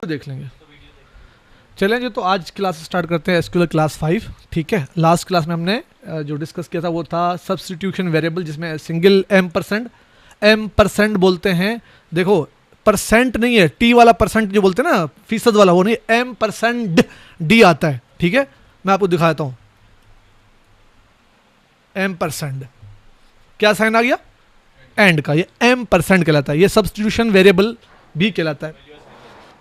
देख लेंगे। चलें जी, तो आज क्लास स्टार्ट करते हैं एसक्यूएल क्लास 5। ठीक है, लास्ट क्लास में हमने जो डिस्कस किया था वो था सब्स्टिट्यूशन वेरिएबल, जिसमें सिंगल एम परसेंट बोलते हैं। देखो परसेंट नहीं है, टी वाला परसेंट जो बोलते हैं ना, फीसद वाला, वो नहीं, एम परसेंट डी आता है। ठीक है, मैं आपको दिखाता हूं। एम परसेंट क्या साइन आ गया, एंड का, ये एम परसेंट कहलाता है। ये सब्स्टिट्यूशन वेरिएबल भी कहलाता है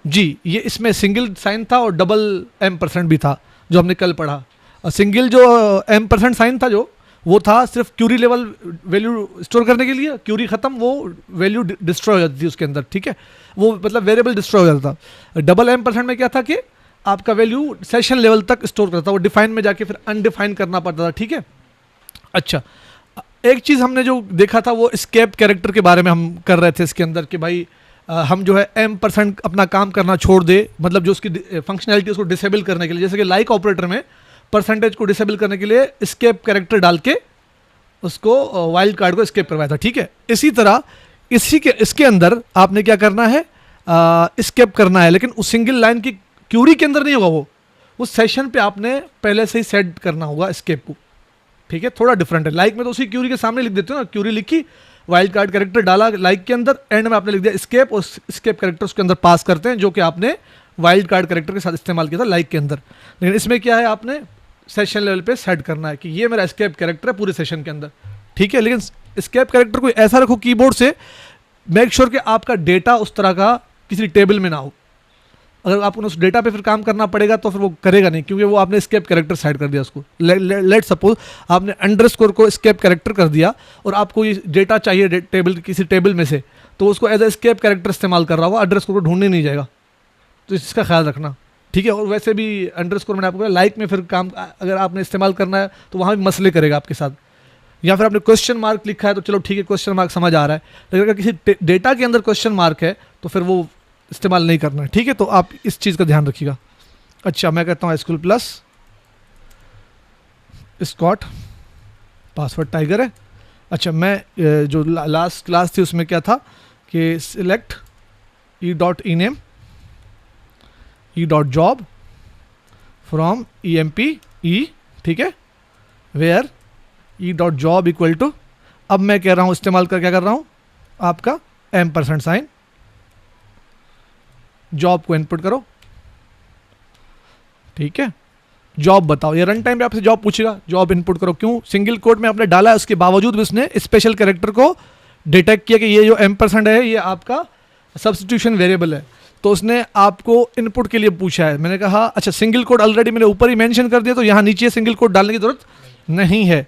जी। ये इसमें सिंगल साइन था और डबल एम परसेंट भी था, जो हमने कल पढ़ा। सिंगल जो एम परसेंट साइन था जो, वो था सिर्फ क्यूरी लेवल वैल्यू स्टोर करने के लिए। क्यूरी खत्म, वो वैल्यू डिस्ट्रॉय हो जाती थी उसके अंदर। ठीक है, वो मतलब वेरिएबल डिस्ट्रॉय हो जाता था। डबल एम परसेंट में क्या था कि आपका वैल्यू सेशन लेवल तक स्टोर करता था, वो डिफाइन में जाके फिर अनडिफाइन करना पड़ता था। ठीक है, अच्छा, एक चीज़ हमने जो देखा था वो स्केप कैरेक्टर के बारे में हम कर रहे थे इसके अंदर, कि भाई हम जो है एम परसेंट अपना काम करना छोड़ दे, मतलब जो उसकी फंक्शनैलिटी उसको डिसेबल करने के लिए, जैसे कि लाइक ऑपरेटर में परसेंटेज को डिसेबल करने के लिए स्केप कैरेक्टर डाल के उसको वाइल्ड कार्ड को स्केप करवाया था। ठीक है, इसी तरह इसके अंदर आपने क्या करना है, स्केप करना है, लेकिन उस सिंगल लाइन की क्यूरी के अंदर नहीं होगा, वो उस सेशन पे आपने पहले से ही सेट करना होगा स्केप को। ठीक है, थोड़ा डिफरेंट है। लाइक में तो उसी क्यूरी के सामने लिख देते हो ना, क्यूरी लिखी, वाइल्ड कार्ड कैरेक्टर डाला लाइक के अंदर, एंड में आपने लिख दिया स्केप, और स्केप कैरेक्टर उसके अंदर पास करते हैं, जो कि आपने वाइल्ड कार्ड कैरेक्टर के साथ इस्तेमाल किया था लाइक के अंदर। लेकिन इसमें क्या है, आपने सेशन लेवल पे सेट करना है कि ये मेरा स्केप कैरेक्टर है पूरे सेशन के अंदर। ठीक है, लेकिन स्केप कैरेक्टर को ऐसा रखो कीबोर्ड से, मेक श्योर कि आपका डेटा उस तरह का किसी टेबल में ना हो। अगर आपको उस डेटा पे फिर काम करना पड़ेगा तो फिर वो करेगा नहीं, क्योंकि वो आपने स्केप कैरेक्टर साइड कर दिया उसको। लेट सपोज आपने अंडरस्कोर को स्केप कैरेक्टर कर दिया और आपको ये डेटा चाहिए टेबल, किसी टेबल में से, तो उसको एज ए स्केप कैरेक्टर इस्तेमाल कर रहा होगा, अंडरस्कोर को ढूंढने नहीं जाएगा। तो इसका ख्याल रखना। ठीक है, और वैसे भी अंडरस्कोर मैंने आपको लाइक में फिर काम अगर आपने इस्तेमाल करना है तो वहाँ भी मसले करेगा आपके साथ। या फिर आपने क्वेश्चन मार्क लिखा है तो चलो ठीक है, क्वेश्चन मार्क समझ आ रहा है, लेकिन अगर किसी डेटा के अंदर क्वेश्चन मार्क है तो फिर वो इस्तेमाल नहीं करना है। ठीक है, तो आप इस चीज़ का ध्यान रखिएगा। अच्छा, मैं कहता हूँ SQL plus Scott, password tiger है। अच्छा, मैं जो लास्ट क्लास थी उसमें क्या था कि select E dot E name E dot job from E M P E, ठीक है, where E dot job equal to, अब मैं कह रहा हूँ इस्तेमाल कर क्या कर रहा हूँ, आपका एम परसेंट साइन, जॉब को इनपुट करो। ठीक है, जॉब बताओ, ये रन टाइम पे आपसे जॉब पूछेगा, जॉब इनपुट करो। क्यों, सिंगल कोट में आपने डाला है, उसके बावजूद भी उसने स्पेशल कैरेक्टर को डिटेक्ट किया कि ये जो एम परसेंट है ये आपका सब्स्टिट्यूशन वेरिएबल है, तो उसने आपको इनपुट के लिए पूछा है। मैंने कहा अच्छा, सिंगल कोड ऑलरेडी मैंने ऊपर ही मेंशन कर दिया, तो यहाँ नीचे सिंगल कोड डालने की जरूरत नहीं है।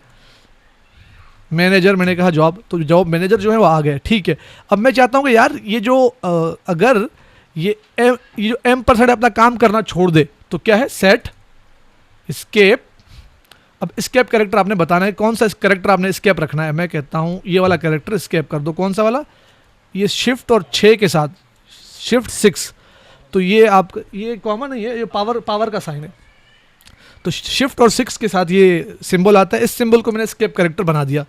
मैनेजर, मैंने कहा जॉब, तो जॉब मैनेजर जो है वो आ गया। ठीक है, अब मैं चाहता हूँ कि यार ये जो अगर ये जो एम परसेंट अपना काम करना छोड़ दे तो क्या है, सेट स्केप। अब स्केप कैरेक्टर आपने बताना है, कौन सा कैरेक्टर आपने स्केप रखना है। मैं कहता हूं ये वाला कैरेक्टर स्केप कर दो। कौन सा वाला, ये शिफ्ट और 6 के साथ, शिफ्ट 6, तो ये आप, ये कॉमन है, ये पावर का साइन है, तो शिफ्ट और 6 के साथ ये सिंबल आता है। इस सिंबल को मैंने स्केप कैरेक्टर बना दिया।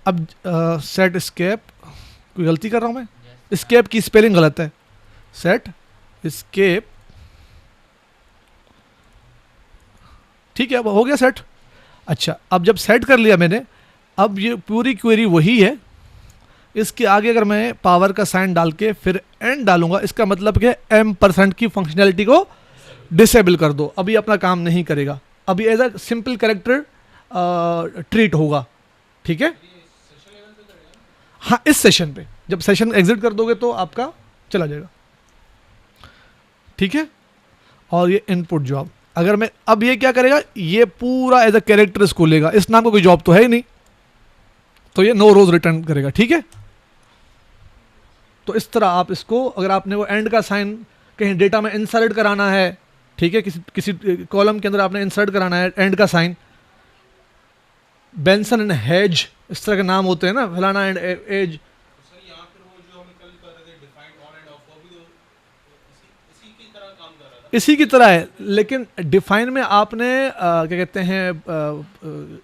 अब सेट स्केप, कोई गलती कर रहा हूं मैं, स्केप की स्पेलिंग गलत है, सेट स्केप। ठीक है, अब हो गया सेट। अच्छा, अब जब सेट कर लिया मैंने, अब ये पूरी क्वेरी वही है, इसके आगे अगर मैं पावर का साइन डाल के फिर एंड डालूंगा, इसका मतलब कि एम परसेंट की फंक्शनैलिटी को डिसेबल कर दो। अभी अपना काम नहीं करेगा, अभी as a simple character treat होगा। ठीक है, हाँ, इस सेशन पे जब सेशन एग्जिट कर दोगे तो आपका चला जाएगा। ठीक है, और ये इनपुट जॉब, अगर मैं अब ये क्या करेगा, ये पूरा एज अ कैरेक्टर इसको लेगा, इस नाम का कोई जॉब तो है ही नहीं, तो ये नो रोज रिटर्न करेगा। ठीक है, तो इस तरह आप इसको, अगर आपने वो एंड का साइन कहीं डेटा में इंसर्ट कराना है, ठीक है, किसी कॉलम के अंदर आपने इंसर्ट कराना है एंड का साइन, बेंसन एंड हेज इस तरह के नाम होते हैं ना, फलाना एंड एज, इसी की तरह है, लेकिन डिफाइन में आपने क्या कहते हैं,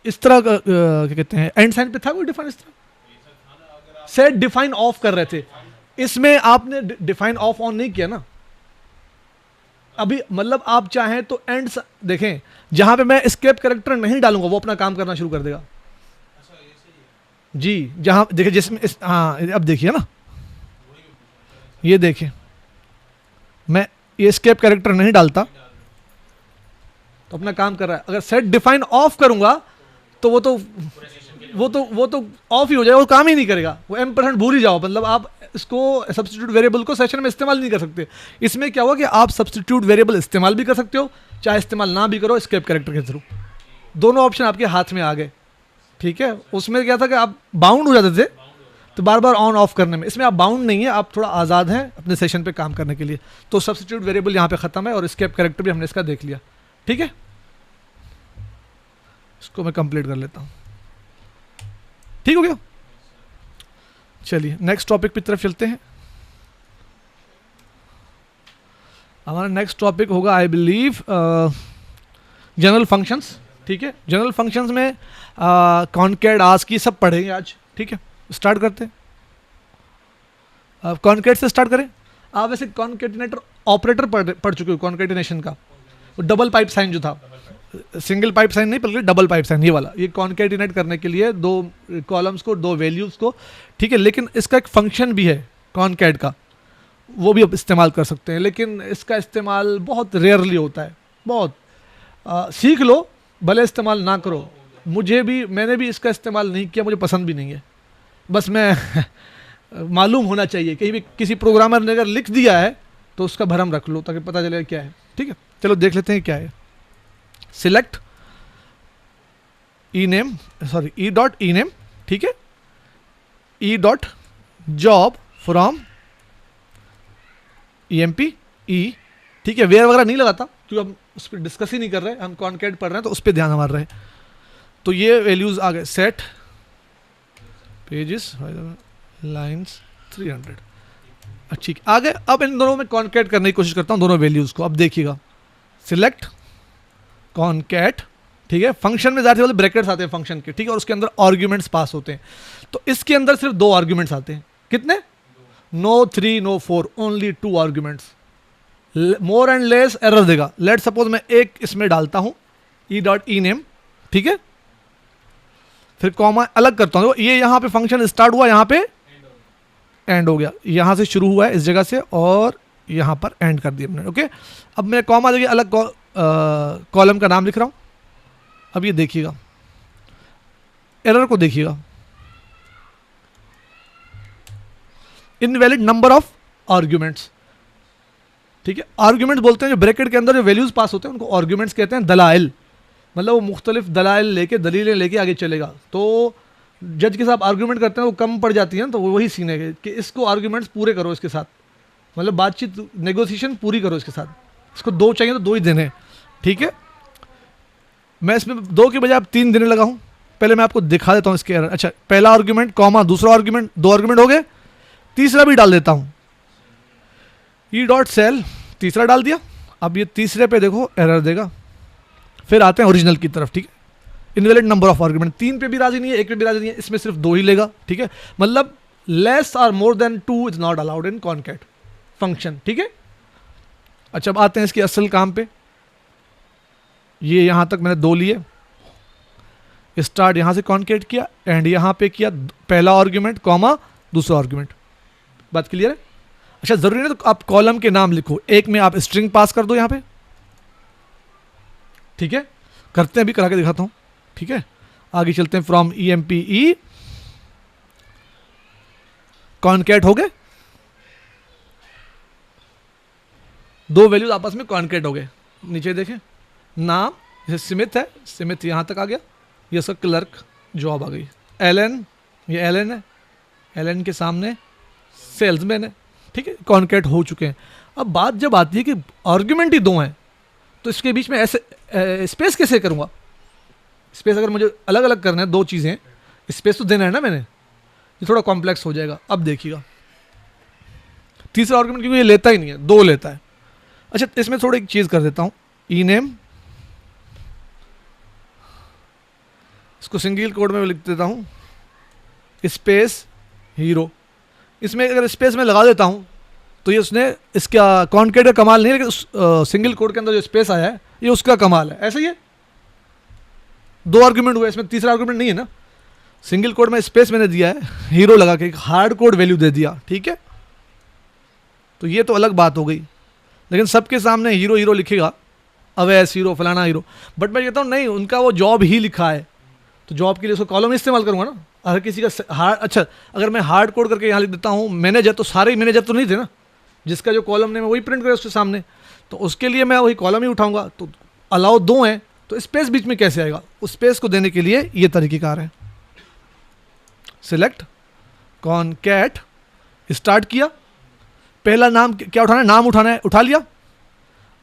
इस तरह का क्या कहते हैं, एंड साइन पे था कोई डिफाइन, इस तरह सेट डिफाइन ऑफ कर रहे थे, इसमें आपने डिफाइन ऑफ ऑन नहीं किया ना, अभी मतलब आप चाहें तो एंड देखें, जहां पे मैं एस्केप कैरेक्टर नहीं डालूंगा वो अपना काम करना शुरू कर देगा। जी, जहां देखिए जिसमें हाँ अब देखिए ना, ये देखिए मैं ये एस्केप कैरेक्टर नहीं डालता तो अपना काम कर रहा है। अगर सेट डिफाइन ऑफ करूंगा तो वो तो ऑफ ही हो जाएगा, वो काम ही नहीं करेगा, वो M% भूल ही जाओ। मतलब आप इसको सब्स्टिट्यूट वेरिएबल को सेशन में इस्तेमाल नहीं कर सकते। इसमें क्या हुआ कि आप सब्स्टिट्यूट वेरिएबल इस्तेमाल भी कर सकते हो, चाहे इस्तेमाल ना भी करो एस्केप कैरेक्टर के थ्रू, दोनों ऑप्शन आपके हाथ में आ गए। ठीक है, उसमें क्या था कि आप बाउंड हो जाते थे तो बार बार ऑन ऑफ करने में, इसमें आप बाउंड नहीं है, आप थोड़ा आज़ाद हैं अपने सेशन पे काम करने के लिए। तो सब्स्टिट्यूट वेरिएबल यहाँ पे ख़त्म है और एस्केप कैरेक्टर भी हमने इसका देख लिया। ठीक है, इसको मैं कंप्लीट कर लेता हूँ। ठीक हो गया, चलिए नेक्स्ट टॉपिक की तरफ चलते हैं। हमारा नेक्स्ट टॉपिक होगा आई बिलीव जनरल फंक्शंस। ठीक है, जनरल फंक्शंस में कॉनकैट आस्की सब पढ़ेंगे आज। ठीक है, स्टार्ट करते हैं। अब कॉनकैट से स्टार्ट करें। आप वैसे कॉनकैटिनेटर ऑपरेटर पढ़ चुके हो कॉनकैटिनेशन का, डबल पाइप साइन जो था, सिंगल पाइप साइन नहीं बल्कि डबल पाइप साइन, ये वाला, ये कॉन्केटिनेट करने के लिए दो कॉलम्स को, दो वैल्यूज़ को। ठीक है, लेकिन इसका एक फंक्शन भी है कॉनकैट का, वो भी आप इस्तेमाल कर सकते हैं, लेकिन इसका इस्तेमाल बहुत रेयरली होता है। बहुत सीख लो, भले इस्तेमाल ना करो। मैंने भी इसका इस्तेमाल नहीं किया, मुझे पसंद भी नहीं है। बस मैं मालूम होना चाहिए, कहीं भी किसी प्रोग्रामर ने अगर लिख दिया है तो उसका भरम रख लो ताकि पता चले क्या है। ठीक है, चलो देख लेते हैं क्या है। Select E dot E name. ठीक है, ई डॉट जॉब फ्रॉम EMP ई। ठीक है, वेयर वगैरह नहीं लगाता क्योंकि हम उस पर डिस्कस ही नहीं कर रहे, हम कॉन्कैट पढ़ रहे हैं तो उस पर ध्यान हमारा रहे। तो ये वैल्यूज आ गए, सेट पेजेस लाइन्स 300। ठीक आ गए। अब इन दोनों में कॉन्कैट करने की कोशिश करता हूँ, दोनों वैल्यूज को। अब देखिएगा, सिलेक्ट कॉनकैट। ठीक है, फंक्शन में ज़्यादा ब्रैकेट्स आते हैं फंक्शन के। ठीक है, और उसके अंदर आर्ग्यूमेंट्स पास होते हैं। तो इसके अंदर सिर्फ 2 आर्ग्यूमेंट्स आते हैं। कितने? No 3 no 4, only 2 arguments. More and less error देगा। लेट सपोज मैं एक इसमें डालता हूं ई डॉट ई नेम। ठीक है, फिर कॉमा अलग करता हूं, ये यहां पे फंक्शन स्टार्ट हुआ, यहां पे एंड हो गया, यहां से शुरू हुआ है इस जगह से और यहां पर एंड कर दिया हमने। ओके, अब मैं कॉमा देखिए अलग कॉलम का नाम लिख रहा हूं। अब ये देखिएगा, एरर को देखिएगा, इनवैलिड नंबर ऑफ आर्ग्यूमेंट्स। ठीक है, आर्ग्यूमेंट्स बोलते हैं जो ब्रैकेट के अंदर जो वैल्यूज पास होते हैं उनको आर्ग्यूमेंट्स कहते हैं। दलाइल मतलब वो मुख्तलिफ दलाइल लेके, दलीलें लेके आगे चलेगा। तो जज के साथ आर्ग्यूमेंट करते हैं वो कम पड़ जाती है, तो वही सीन है कि इसको आर्ग्यूमेंट्स पूरे करो इसके साथ, मतलब बातचीत नेगोशिएशन पूरी करो इसके साथ। इसको 2 चाहिए तो 2 ही देने। ठीक है, मैं इसमें 2 के बजाय 3 देने लगा हूं। पहले मैं आपको दिखा देता हूं इसके एरर। अच्छा, पहला आर्ग्यूमेंट कॉमा, दूसरा आर्ग्यूमेंट, 2 आर्ग्यूमेंट हो गए, तीसरा भी डाल देता हूं, ई डॉट सेल, तीसरा डाल दिया। अब ये तीसरे पे देखो एरर देगा। फिर आते हैं ओरिजिनल की तरफ। ठीक है, इनवैलिड नंबर ऑफ आर्ग्यूमेंट, 3 पे भी राजी नहीं है, 1 पे भी राजी नहीं है, इसमें सिर्फ 2 ही लेगा। ठीक है, मतलब लेस और more than 2 is not allowed in concat function. ठीक है, अच्छा अब आते हैं इसके असल काम पे। ये यहां तक मैंने 2 लिए, स्टार्ट यहां से कॉनकैट किया, एंड यहां पे किया, पहला आर्ग्यूमेंट कॉमा दूसरा आर्ग्यूमेंट। बात क्लियर है? अच्छा, जरूरी नहीं तो आप कॉलम के नाम लिखो, एक में आप स्ट्रिंग पास कर दो यहां पे। ठीक है, करते हैं, अभी करा के दिखाता हूं। ठीक है, आगे चलते हैं। फ्रॉम EMP ई, कॉनकैट हो गए, 2 वैल्यूज आपस में कॉनकैट हो गए। नीचे देखें, नाम जैसे स्मिथ है, स्मिथ यहां तक आ गया, ये उसका क्लर्क जॉब आ गई। एलन, ये एलन है, एलन के सामने सेल्समैन है। ठीक है, कॉनकैट हो चुके हैं। अब बात जब आती है कि आर्ग्यूमेंट ही 2 हैं तो इसके बीच में ऐसे स्पेस कैसे करूंगा? स्पेस अगर मुझे अलग अलग करना है 2 चीज़ें, स्पेस तो देना है ना मैंने, ये थोड़ा कॉम्प्लेक्स हो जाएगा। अब देखिएगा, तीसरा आर्ग्यूमेंट क्योंकि ये लेता ही नहीं है, 2 लेता है। अच्छा, इसमें थोड़ी एक चीज़ कर देता हूँ, ई नेम, इसको सिंगल कोड में लिख देता हूँ, स्पेस हीरो। इसमें अगर स्पेस में लगा देता हूँ तो ये उसने इसका कॉन्केट का कमाल नहीं है, लेकिन सिंगल कोड के अंदर जो स्पेस आया है ये उसका कमाल है। ऐसा ही है, 2 आर्गुमेंट हुए, इसमें तीसरा आर्गुमेंट नहीं है ना। सिंगल कोड में स्पेस मैंने दिया है, हीरो लगा के एक हार्ड कोड वैल्यू दे दिया, ठीक है। तो ये तो अलग बात हो गई, लेकिन सबके सामने हीरो हीरो लिखेगा, अवैस हीरो, फलाना हीरो। बट मैं कहता हूँ नहीं, उनका वो जॉब ही लिखा है, तो जॉब के लिए उसको कॉलम इस्तेमाल करूंगा ना। हर किसी का हार्ड, अच्छा अगर मैं हार्ड कोड करके यहाँ लिख देता हूँ मैनेजर, तो सारे ही मैनेजर तो नहीं थे ना, जिसका जो कॉलम नेम है वही प्रिंट करे उसके सामने, तो उसके लिए मैं वही कॉलम ही उठाऊंगा। तो अलाउ 2 हैं, तो स्पेस बीच में कैसे आएगा? उस स्पेस को देने के लिए ये तरीक़ेकार है। सिलेक्ट कॉनकैट, स्टार्ट किया, पहला नाम क्या उठाना है? नाम उठाना है, उठा लिया।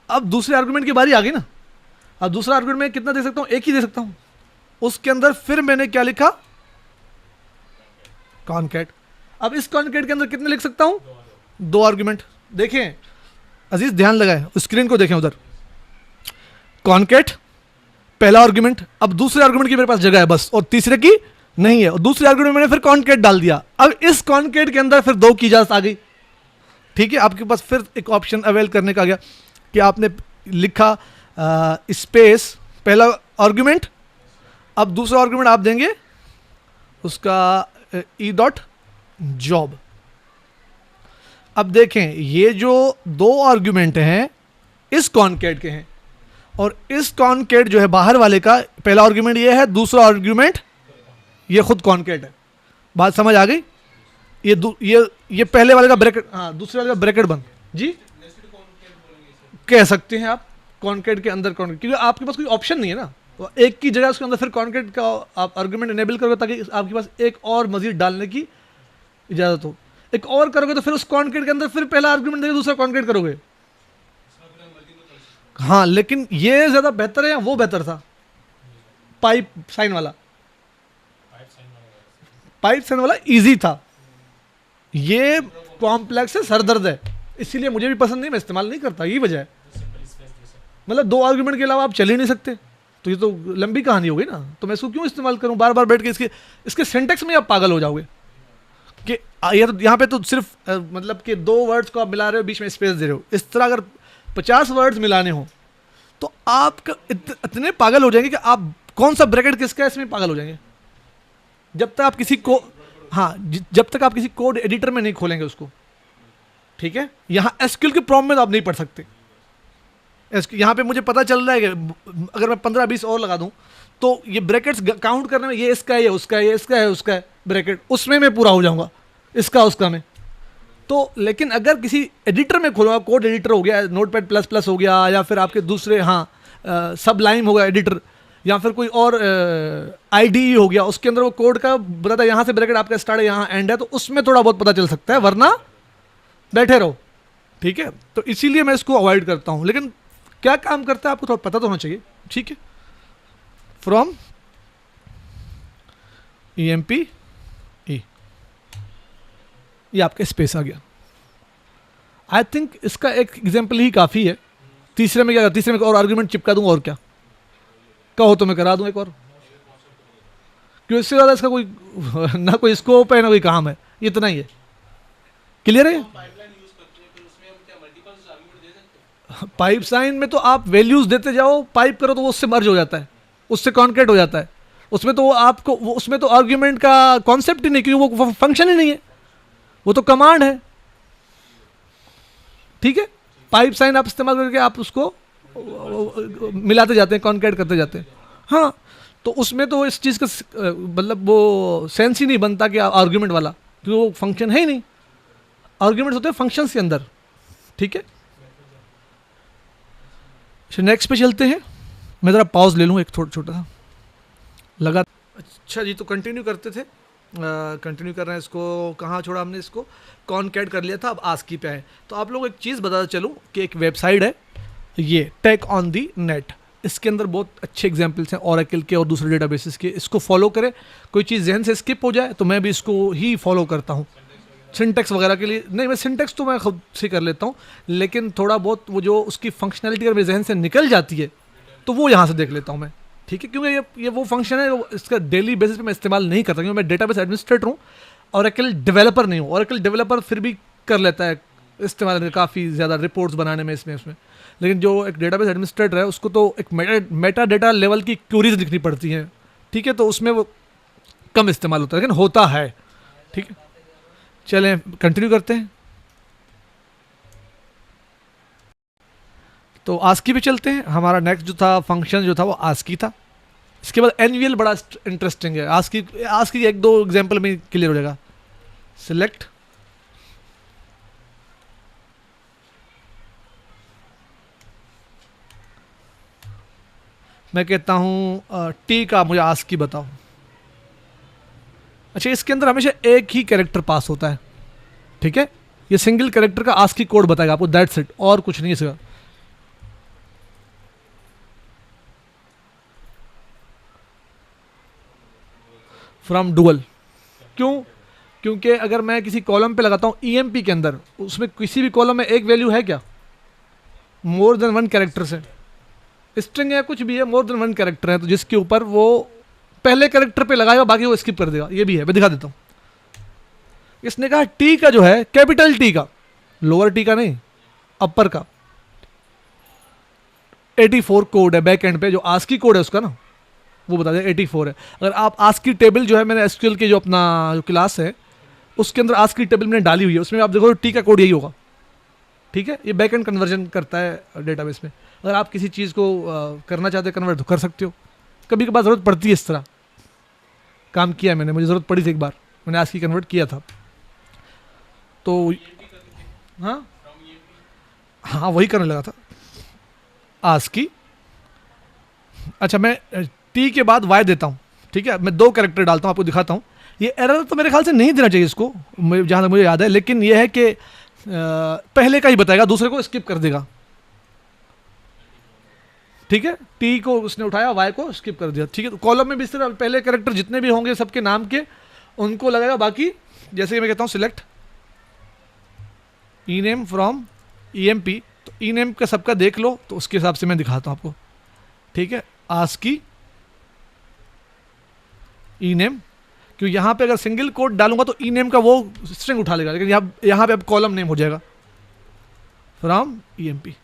अब दूसरे आर्गुमेंट की बारी आ गई ना। अब दूसरा आर्गुमेंट में कितना दे सकता हूँ? एक ही दे सकता हूँ। उसके अंदर फिर मैंने क्या लिखा? कॉनकैट। अब इस कॉनकैट के अंदर कितने लिख सकता हूँ? 2 आर्गुमेंट। देखें अजीज, ध्यान लगाएं, स्क्रीन को देखें उधर। कॉनकैट पहला आर्गुमेंट, अब दूसरे आर्गुमेंट की मेरे पास जगह है बस, और तीसरे की नहीं है। और दूसरे आर्गुमेंट में मैंने फिर कॉनकैट डाल दिया। अब इस कॉनकैट के अंदर फिर 2 की इजाजत आ गई, ठीक है। आपके पास फिर एक ऑप्शन अवेल करने का आ गया कि आपने लिखा स्पेस पहला आर्गुमेंट, अब दूसरा आर्गुमेंट आप देंगे उसका ई डॉट जॉब। अब देखें ये जो 2 आर्गुमेंट हैं इस कॉनकैट के हैं, और इस कॉनकैट जो है बाहर वाले का पहला आर्गुमेंट ये है, दूसरा आर्गुमेंट ये खुद कॉनकैट है। बात समझ आ गई? ये पहले वाले का ब्रैकेट, हाँ दूसरे वाले का ब्रैकेट बंद जी कह सकते हैं आप। कॉनकैट के अंदर कॉनकैट, क्योंकि आपके पास कोई ऑप्शन नहीं है ना, तो एक की जगह उसके अंदर फिर कॉनकैट का आप आर्गुमेंट इनेबल करोगे ताकि आपके पास एक और मजीद डालने की इजाजत हो। एक और करोगे तो फिर उस कॉनकैट के अंदर फिर पहला आर्गुमेंट देकर दूसरा कॉनकैट करोगे। हाँ, लेकिन ये ज्यादा बेहतर है या वो बेहतर था? पाइप साइन वाला, पाइप साइन वाला इजी था। ये कॉम्प्लेक्स है, सरदर्द है, इसीलिए मुझे भी पसंद नहीं, मैं इस्तेमाल नहीं करता, यही वजह है। मतलब 2 आर्गुमेंट के अलावा आप चल ही नहीं सकते, तो ये तो लंबी कहानी हो गई ना। तो मैं इसको क्यों इस्तेमाल करूं बार बार बैठ के? इसके सिंटेक्स में आप पागल हो जाओगे कि ये तो यहाँ पे तो सिर्फ मतलब कि 2 वर्ड्स को आप मिला रहे हो, बीच में स्पेस दे रहे हो। इस तरह अगर 50 वर्ड्स मिलाने हो तो आप इतने पागल हो जाएंगे कि आप कौन सा ब्रैकेट किसका है इसमें पागल हो जाएंगे। जब तक आप किसी को, हाँ जब तक आप किसी कोड एडिटर में नहीं खोलेंगे उसको, ठीक है। यहाँ एसक्यूएल के प्रॉम्प्ट में तो आप नहीं पढ़ सकते। यहाँ पे मुझे पता चल रहा है कि अगर मैं 15-20 और लगा दूं तो ये ब्रैकेट्स काउंट करने में ये इसका है, ये उसका है, ये इसका है, उसका है ब्रैकेट, उसमें मैं पूरा हो जाऊंगा, इसका उसका में। तो लेकिन अगर किसी एडिटर में खोलूंगा, कोड एडिटर हो गया, नोटपैड प्लस प्लस हो गया, या फिर आपके दूसरे सबलाइम होगा एडिटर, या फिर कोई और IDE हो गया, उसके अंदर वो कोड का बताता है यहाँ से ब्रैकेट आपका स्टार्ट है, यहाँ एंड है, तो उसमें थोड़ा बहुत पता चल सकता है, वरना बैठे रहो, ठीक है। तो इसीलिए मैं इसको अवॉइड करता हूँ। लेकिन क्या काम करता है आपको थोड़ा पता तो होना चाहिए, ठीक है। फ्रॉम EMP E, ये आपका स्पेस आ गया। आई थिंक इसका एक एग्जाम्पल ही काफ़ी है। तीसरे में क्या, तीसरे में और आर्गुमेंट चिपका दूंगा, और क्या कहो तो मैं करा दूं एक और, क्यों इससे ज़्यादा इसका कोई ना कोई स्कोप है ना कोई काम है, इतना ही है। क्लियर है? पाइप साइन में तो आप वैल्यूज देते जाओ, पाइप करो तो वो उससे मर्ज हो जाता है, उससे कॉन्केट हो जाता है। उसमें तो आपको उसमें तो आर्ग्यूमेंट का कॉन्सेप्ट ही नहीं, क्योंकि वो फंक्शन ही नहीं है, वो तो कमांड है, ठीक है। पाइप साइन आप इस्तेमाल करके आप उसको मिलाते जाते हैं, कॉन्केट करते जाते हैं। हाँ, तो उसमें तो इस चीज़ का मतलब वो सेंस ही नहीं बनता कि आर्ग्यूमेंट वाला, क्योंकि वो फंक्शन है ही नहीं। आर्ग्यूमेंट्स होते हैं फंक्शंस के अंदर, ठीक है। नेक्स्ट पे चलते हैं। मैं ज़रा पॉज ले लूँ एक छोटा सा लगा। अच्छा जी, तो कंटिन्यू करते थे, कंटिन्यू कर रहे हैं। इसको कहाँ छोड़ा हमने? इसको कॉनकैट कर लिया था, अब आस्की पे आए। तो आप लोग एक चीज़ बताता चलूँ कि एक वेबसाइट है ये टेक ऑन दी नेट, इसके अंदर बहुत अच्छे एग्जाम्पल्स हैं ओरेकल के और दूसरे डेटाबेसेस के। इसको फॉलो करें, कोई चीज़ जहन से स्किप हो जाए तो मैं भी इसको ही फॉलो करता हूँ। सिंटेक्स वगैरह के लिए नहीं, मैं सिंटेक्स तो मैं खुद से कर लेता हूँ, लेकिन थोड़ा बहुत वो जो उसकी फंक्शनैलिटी अगर मेरे जहन से निकल जाती है तो वो यहाँ से देख लेता हूँ मैं, ठीक है। क्योंकि ये वो फंक्शन है, इसका डेली बेसिस पे मैं इस्तेमाल नहीं करता, क्योंकि मैं डेटाबेस एडमिनिस्ट्रेटर हूँ, ओरेकल डेवलपर नहीं हूँ। ओरेकल डेवलपर फिर भी कर लेता है इस्तेमाल है काफ़ी ज़्यादा रिपोर्ट्स बनाने में इसमें। लेकिन जो एक डेटाबेस एडमिनिस्ट्रेटर है उसको तो एक मेटा डेटा लेवल की क्यूरीज लिखनी पड़ती हैं, ठीक है, तो उसमें वो कम इस्तेमाल होता है, लेकिन होता है। ठीक है, चलें कंटिन्यू करते हैं। तो आस्की पे चलते हैं। हमारा नेक्स्ट जो था फंक्शन जो था वो आस्की था। इसके बाद एनवीएल बड़ा इंटरेस्टिंग है। आस्की एक दो एग्जांपल में क्लियर हो जाएगा। सिलेक्ट मैं कहता हूं टी का मुझे आस्की बताओ। अच्छा, इसके अंदर हमेशा एक ही कैरेक्टर पास होता है, ठीक है, ये सिंगल कैरेक्टर का आस्की कोड बताएगा आपको, दैट्स इट, और कुछ नहीं इसका। फ्रॉम डुअल, क्यों? क्योंकि अगर मैं किसी कॉलम पे लगाता हूँ ईएमपी के अंदर, उसमें किसी भी कॉलम में एक वैल्यू है क्या? मोर देन वन कैरेक्टर से स्ट्रिंग है, कुछ भी है, मोर देन वन कैरेक्टर है, तो जिसके ऊपर वो पहले कैरेक्टर पे लगाएगा, बाकी वो स्किप कर देगा। ये भी है, मैं दिखा देता हूँ। इसने कहा टी का जो है कैपिटल टी का, लोअर टी का नहीं, अपर का 84 कोड है बैक एंड पे, जो आस्की कोड है उसका ना वो बता दें 84 है। अगर आप आस्की टेबल जो है, मैंने एसक्यूएल के जो अपना जो क्लास है उसके अंदर आस्की टेबल मैंने डाली हुई है, उसमें आप देखो टी का कोड यही होगा, ठीक है। ये बैक एंड कन्वर्जन करता है डेटाबेस में। अगर आप किसी चीज़ को करना चाहते हो कन्वर्ट तो कर सकते हो, कभी कभार ज़रूरत पड़ती है। इस तरह काम किया मैंने, मुझे ज़रूरत पड़ी थी, एक बार मैंने आस्की कन्वर्ट किया था। तो हाँ हाँ, वही करने लगा था आस्की। अच्छा, मैं टी के बाद वाई देता हूँ, ठीक है, मैं दो कैरेक्टर डालता हूँ, आपको दिखाता हूँ। ये एरर तो मेरे ख्याल से नहीं देना चाहिए इसको, जहाँ तक मुझे याद है, लेकिन ये है कि पहले का ही बताएगा, दूसरे को स्किप कर देगा, ठीक है। टी को उसने उठाया, वाई को स्किप कर दिया, ठीक है। तो कॉलम में भी इस तरह पहले कैरेक्टर जितने भी होंगे सबके नाम के उनको लगाएगा, बाकी जैसे कि मैं कहता हूँ select E name from E M P, तो ई नेम का सबका देख लो, तो उसके हिसाब से मैं दिखाता हूँ आपको, ठीक है। आस्की ई नेम, क्योंकि यहाँ पे अगर सिंगल कोड डालूंगा तो ई नेम का वो स्ट्रिंग उठा लेगा, लेकिन यहाँ पे अब कॉलम नेम हो जाएगा फ्रॉम ई एम पी,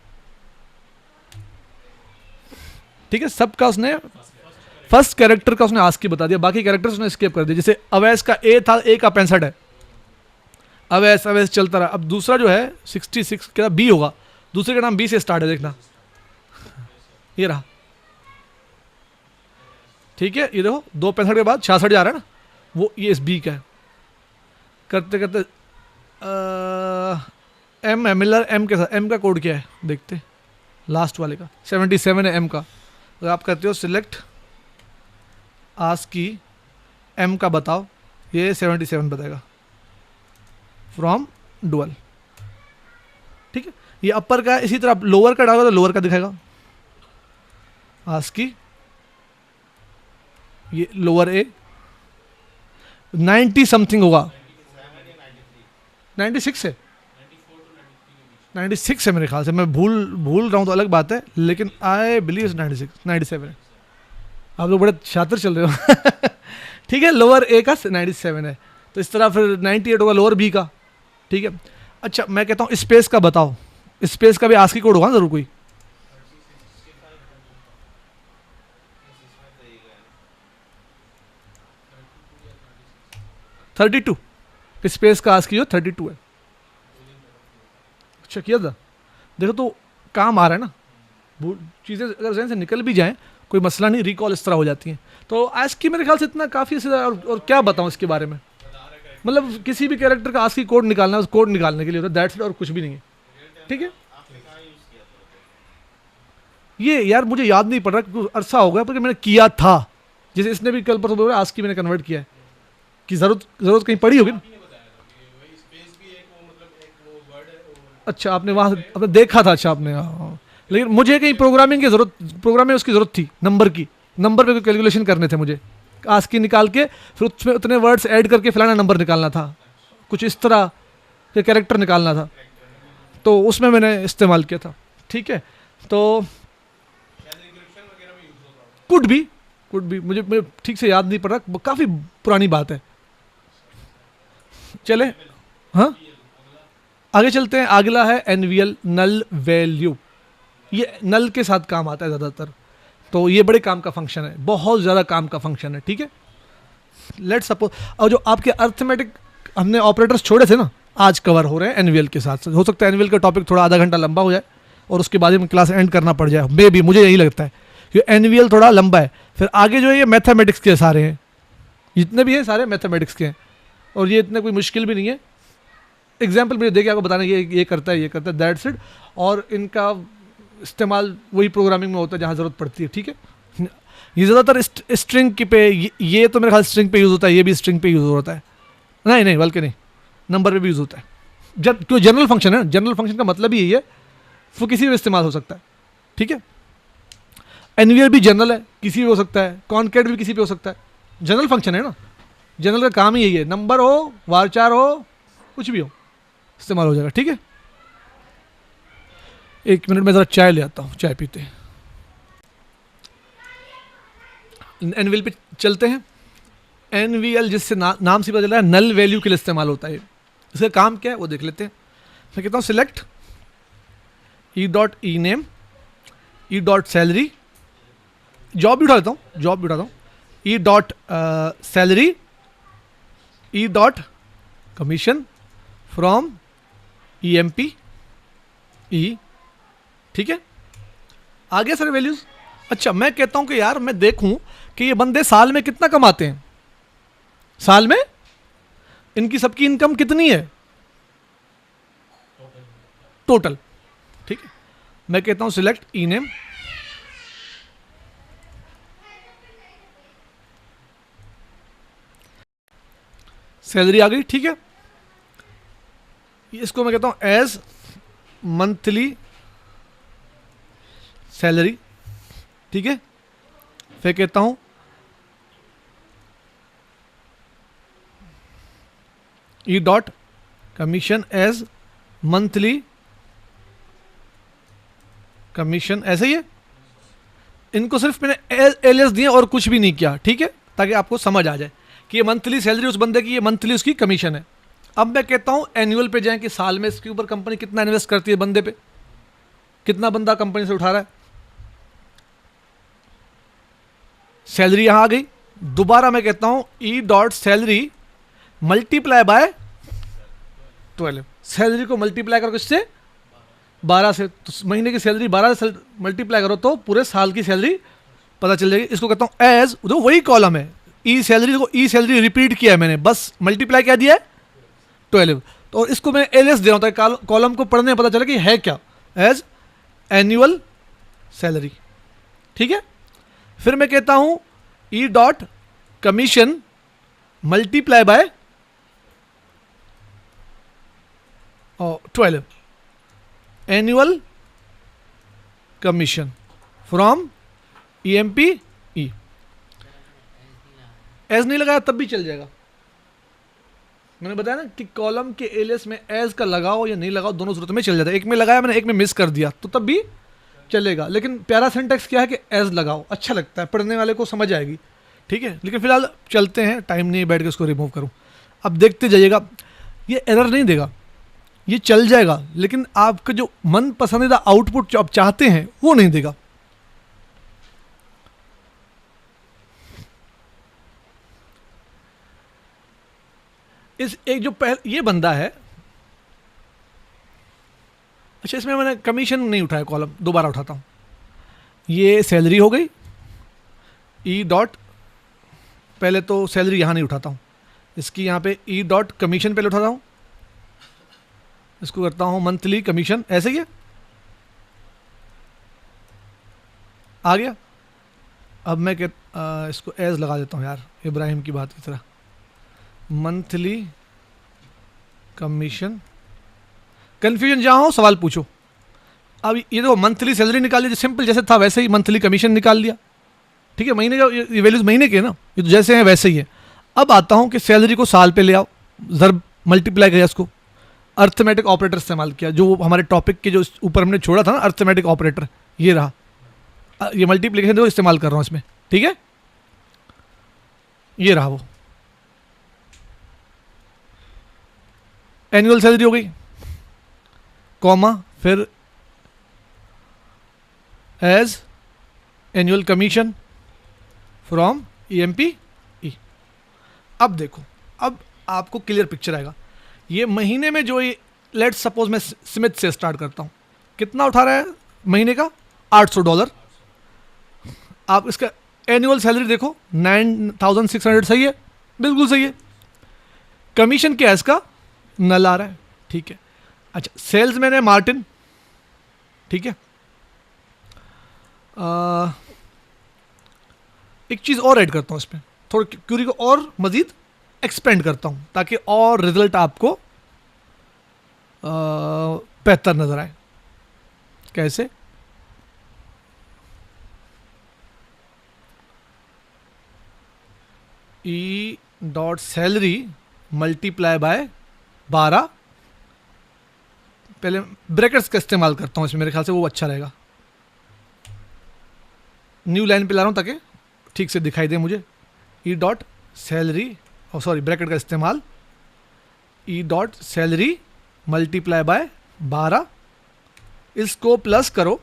ठीक है। सबका उसने फर्स्ट कैरेक्टर का उसने आस्की बता दिया, बाकी कैरेक्टर्स उसने स्किप कर दिया। जैसे अवैस का ए था, ए का 65 है, अवैस अवैस चलता रहा। अब दूसरा जो है 66 का बी होगा, दूसरे का नाम बी से स्टार्ट है, देखना ये रहा, ठीक है। ये देखो 265 के बाद 66 जा रहा है ना, वो ये इस बी का है। करते करते एम है, मिलर एम के साथ, एम का कोड क्या है देखते, लास्ट वाले का 77 है एम का। अगर आप करते हो सिलेक्ट आस्की एम का बताओ, ये 77 बताएगा फ्रॉम डुअल, ठीक है। ये अपर का, इसी तरह लोअर का डालोगे तो लोअर का दिखाएगा आस्की, ये लोअर ए 90 समथिंग होगा, 96 है, 96 है मेरे ख्याल से, मैं भूल रहा हूँ तो अलग बात है, लेकिन आई बिलीव 97 है। आप लोग बड़े शातिर चल रहे हो ठीक है, लोअर ए का 97 है, तो इस तरह फिर 98 होगा लोअर बी का, ठीक है। अच्छा, मैं कहता हूँ स्पेस का बताओ, स्पेस का भी आस्की कोड होगा जरूर कोई, थर्टी टू स्पेस का आस्की जो 32 है। अच्छा किया था, देखो तो काम आ रहा है ना, चीज़ें अगर जहन से निकल भी जाएं कोई मसला नहीं, रिकॉल इस तरह हो जाती हैं। तो आस्की मेरे ख्याल से इतना काफ़ी सीधा, और क्या बताऊं इसके बारे में, मतलब किसी भी कैरेक्टर का आस्की कोड निकालना, उस कोड निकालने के लिए होता है, दैट्स इट, और कुछ भी नहीं है, ठीक है। ये यार मुझे याद नहीं पड़ रहा क्योंकि अरसा हो गया, पर मैंने किया था, जैसे इसने भी कल परसों बोला आस्की मैंने कन्वर्ट किया है, कि ज़रूरत कहीं पड़ी होगी ना। अच्छा, आपने वहाँ आपने देखा था, अच्छा आपने, हाँ। लेकिन मुझे कहीं प्रोग्रामिंग की ज़रूरत, प्रोग्राम में उसकी ज़रूरत थी, नंबर पे कोई कैलकुलेशन करने थे मुझे, आस्की निकाल के फिर उसमें उतने वर्ड्स ऐड करके फलाना नंबर निकालना था, कुछ इस तरह के कैरेक्टर निकालना था, तो उसमें मैंने इस्तेमाल किया था, ठीक है। तो कुड भी मुझे ठीक से याद नहीं पड़ रहा, काफ़ी पुरानी बात है, चले। हाँ, आगे चलते हैं, अगला है एनवीएल नल वैल्यू। ये नल के साथ काम आता है ज़्यादातर, तो ये बड़े काम का फंक्शन है, बहुत ज़्यादा काम का फंक्शन है, ठीक है। लेट सपोज, और जो आपके अर्थमेटिक हमने ऑपरेटर्स छोड़े थे ना, आज कवर हो रहे हैं एनवीएल के साथ। हो सकता है एनवीएल का टॉपिक थोड़ा आधा घंटा लंबा हो जाए और उसके बाद में क्लास एंड करना पड़ जाए, मे भी, मुझे यही लगता है कि एनवीएल थोड़ा लंबा है। फिर आगे जो है ये मैथमेटिक्स के सारे हैं, जितने भी हैं सारे मैथमेटिक्स के हैं, और ये इतने कोई मुश्किल भी नहीं है। एग्जाम्पल मुझे देखिए आपको बताना, ये करता है, ये करता है, दैट्स इट। और इनका इस्तेमाल वही प्रोग्रामिंग में होता है जहाँ ज़रूरत पड़ती है, ठीक है। ये ज़्यादातर स्ट्रिंग की पे, ये तो मेरे ख्याल स्ट्रिंग पे यूज़ होता है, ये भी स्ट्रिंग पे यूज़ होता है, नहीं बल्कि नहीं, नंबर पे भी यूज़ होता है। जब क्यों जनरल फंक्शन है, जनरल फंक्शन का मतलब ही यही है, वो किसी भी इस्तेमाल हो सकता है, ठीक है। एनवीएल भी जनरल है, किसी भी हो सकता है, कॉन्केट भी किसी पे हो सकता है, जनरल फंक्शन है ना, जनरल का काम ही यही है, नंबर हो, वारचार हो, कुछ भी हो, इस्तेमाल हो जाएगा, ठीक है। एक मिनट में ज़रा चाय ले आता हूँ, चाय पीते हैं। एनवीएल पे चलते हैं। एनवीएल जिससे नाम से पता चल रहा है नल वैल्यू के लिए इस्तेमाल होता है। इसका काम क्या है वो देख लेते हैं। मैं कहता हूँ select E dot E name E dot salary, job भी उठा लेता हूँ, जॉब भी उठाता हूँ, E dot salary E dot commission from E M P E, ठीक है। आगे सारे वैल्यूज। अच्छा, मैं कहता हूं कि यार मैं देखूं कि ये बंदे साल में कितना कमाते हैं, साल में इनकी सबकी इनकम कितनी है टोटल, ठीक है। मैं कहता हूं सिलेक्ट ई नेम, सैलरी आ गई, ठीक है। इसको मैं कहता हूं एज मंथली सैलरी, ठीक है। फिर कहता हूं E dot commission as monthly commission, ऐसे ही है। इनको सिर्फ मैंने एलएस दिए और कुछ भी नहीं किया, ठीक है, ताकि आपको समझ आ जाए कि ये मंथली सैलरी उस बंदे की, ये मंथली उसकी कमीशन है। अब मैं कहता हूं एनुअल पे जाएं कि साल में इसके ऊपर कंपनी कितना इन्वेस्ट करती है बंदे पे, कितना बंदा कंपनी से उठा रहा है। सैलरी यहां आ गई। दोबारा मैं कहता हूं E dot salary multiply by 12, salary को मल्टीप्लाई करो किससे, 12 से। तो महीने की सैलरी 12 से मल्टीप्लाई करो तो पूरे साल की सैलरी पता चल जाएगी। इसको कहता हूं एज, तो वही कॉलम है, ई सैलरी को ई सैलरी रिपीट किया है मैंने, बस मल्टीप्लाई क्या दिया है 12। तो इसको मैं एलएस दे रहा हूं ताकि कॉलम को पढ़ने में पता चले कि है क्या, एज एनुअल सैलरी, ठीक है। फिर मैं कहता हूं E dot commission multiply by 12, annual commission from EMP E. As नहीं लगाया तब भी चल जाएगा, मैंने बताया ना कि कॉलम के एलियस में एज का लगाओ या नहीं लगाओ दोनों सूरत में चल जाता है। एक में लगाया मैंने, एक में मिस कर दिया तो तब भी चलेगा, लेकिन प्यारा सिंटैक्स क्या है कि एज लगाओ, अच्छा लगता है, पढ़ने वाले को समझ आएगी, ठीक है। लेकिन फिलहाल चलते हैं, टाइम नहीं बैठ के उसको रिमूव करूं। अब देखते जाइएगा, ये एरर नहीं देगा, ये चल जाएगा, लेकिन आपका जो मन पसंदीदा आउटपुट जो आप चाहते हैं वो नहीं देगा। इस एक जो ये बंदा है, अच्छा इसमें मैंने कमीशन नहीं उठाया, कॉलम दोबारा उठाता हूं। ये सैलरी हो गई, ई डॉट, पहले तो सैलरी यहां नहीं उठाता हूं, इसकी यहां पे ई डॉट कमीशन पहले उठाता हूं, इसको करता हूं मंथली कमीशन, ऐसे ही है, आ गया। अब मैं इसको एज लगा देता हूं यार, इब्राहिम की बात की तरह, मंथली कमीशन। कंफ्यूजन जहां हो सवाल पूछो। अब ये देखो मंथली सैलरी निकाल लिया, सिंपल जैसे था वैसे ही मंथली कमीशन निकाल लिया, ठीक है। महीने का ये वैल्यूज महीने के ना, ये तो जैसे हैं वैसे ही है। अब आता हूं कि सैलरी को साल पे ले आओ, जर्ब मल्टीप्लाई किया, इसको अर्थमेटिक ऑपरेटर इस्तेमाल किया, जो हमारे टॉपिक के जो ऊपर हमने छोड़ा था ना अर्थमेटिक ऑपरेटर, ये रहा, ये मल्टीप्लीकेशन देखो इस्तेमाल कर रहा हूं इसमें, ठीक है। ये रहा वो एनुअल सैलरी हो गई, कॉमा, फिर as annual commission from EMP E। अब देखो, अब आपको क्लियर पिक्चर आएगा। ये महीने में जो ये, लेट्स सपोज मैं स्मिथ से स्टार्ट करता हूँ, कितना उठा रहा है महीने का? $800। आप इसका एनुअल सैलरी देखो 9,600, सही है, बिल्कुल सही है। कमीशन क्या है इसका? नल आ रहा है, ठीक है। अच्छा, सेल्स मैन है मार्टिन, ठीक है। एक चीज़ और ऐड करता हूँ इसमें, थोड़ी क्यूरी को और मज़ीद एक्सपेंड करता हूँ ताकि और रिजल्ट आपको बेहतर नज़र आए। कैसे? E.salary मल्टीप्लाई बाय 12, पहले ब्रैकेट्स का इस्तेमाल करता हूँ इसमें, मेरे ख्याल से वो अच्छा रहेगा। न्यू लाइन पे ला रहा हूँ ताकि ठीक से दिखाई दे मुझे। E.salary, और सॉरी ब्रैकेट का इस्तेमाल, E.salary मल्टीप्लाई बाय 12, इसको प्लस करो।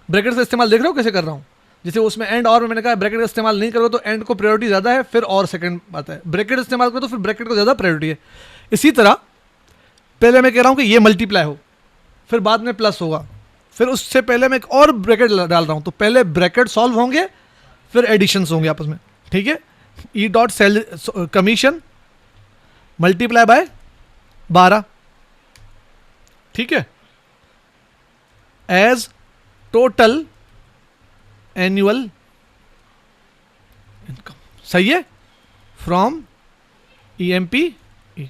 ब्रैकेट का इस्तेमाल देख रहे हो कैसे कर रहा हूँ? जैसे उसमें एंड और में मैंने कहा ब्रैकेट का इस्तेमाल नहीं करोगे तो एंड को प्रायोरिटी ज़्यादा है, फिर और सेकंड आता है। ब्रैकेट इस्तेमाल करो तो फिर ब्रैकेट को ज़्यादा प्रायोरिटी है। इसी तरह पहले मैं कह रहा हूँ कि ये मल्टीप्लाई हो, फिर बाद में प्लस होगा, फिर उससे पहले मैं एक और ब्रैकेट डाल रहा हूँ, तो पहले ब्रैकेट सॉल्व होंगे फिर एडिशंस होंगे आपस में, ठीक है। E.salary कमीशन मल्टीप्लाई बाय 12, ठीक है, एज टोटल एनुअल इनकम, सही है, फ्रॉम EMP E।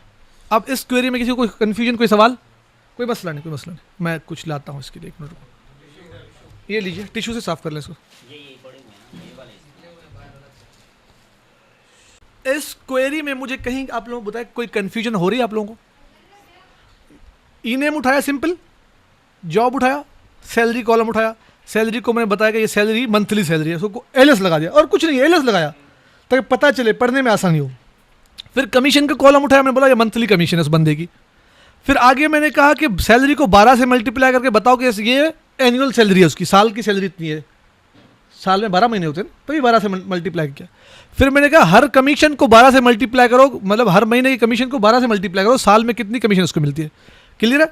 अब इस क्वेरी में किसी को कोई कंफ्यूजन, कोई सवाल? कोई मसला नहीं, कोई मसला नहीं, मैं कुछ लाता हूँ इसके लिए, एक मिनट रुको। ये लीजिए, टिश्यू से साफ कर लें इसको। इस क्वेरी में मुझे कहीं आप लोगों को बताए कोई कंफ्यूजन हो रही है आप लोगों को? ई नेम उठाया सिंपल, जॉब उठाया, सैलरी कॉलम उठाया, सैलरी को मैंने बताया कि ये सैलरी मंथली सैलरी है, उसको एलएस लगा दिया और कुछ नहीं, एलएस लगाया ताकि पता चले, पढ़ने में आसानी हो। फिर कमीशन का कॉलम उठाया, मैंने बोला ये मंथली कमीशन है उस बंदे की। फिर आगे मैंने कहा कि सैलरी को 12 से मल्टीप्लाई करके बताओ कि ये एनुअल सैलरी है उसकी, साल की सैलरी इतनी है, साल में 12 महीने होते हैं तभी 12 से मल्टीप्लाई किया। फिर मैंने कहा हर कमीशन को 12 से मल्टीप्लाई करो, मतलब हर महीने की कमीशन को 12 से मल्टीप्लाई करो, साल में कितनी कमीशन उसको मिलती है, क्लियर है।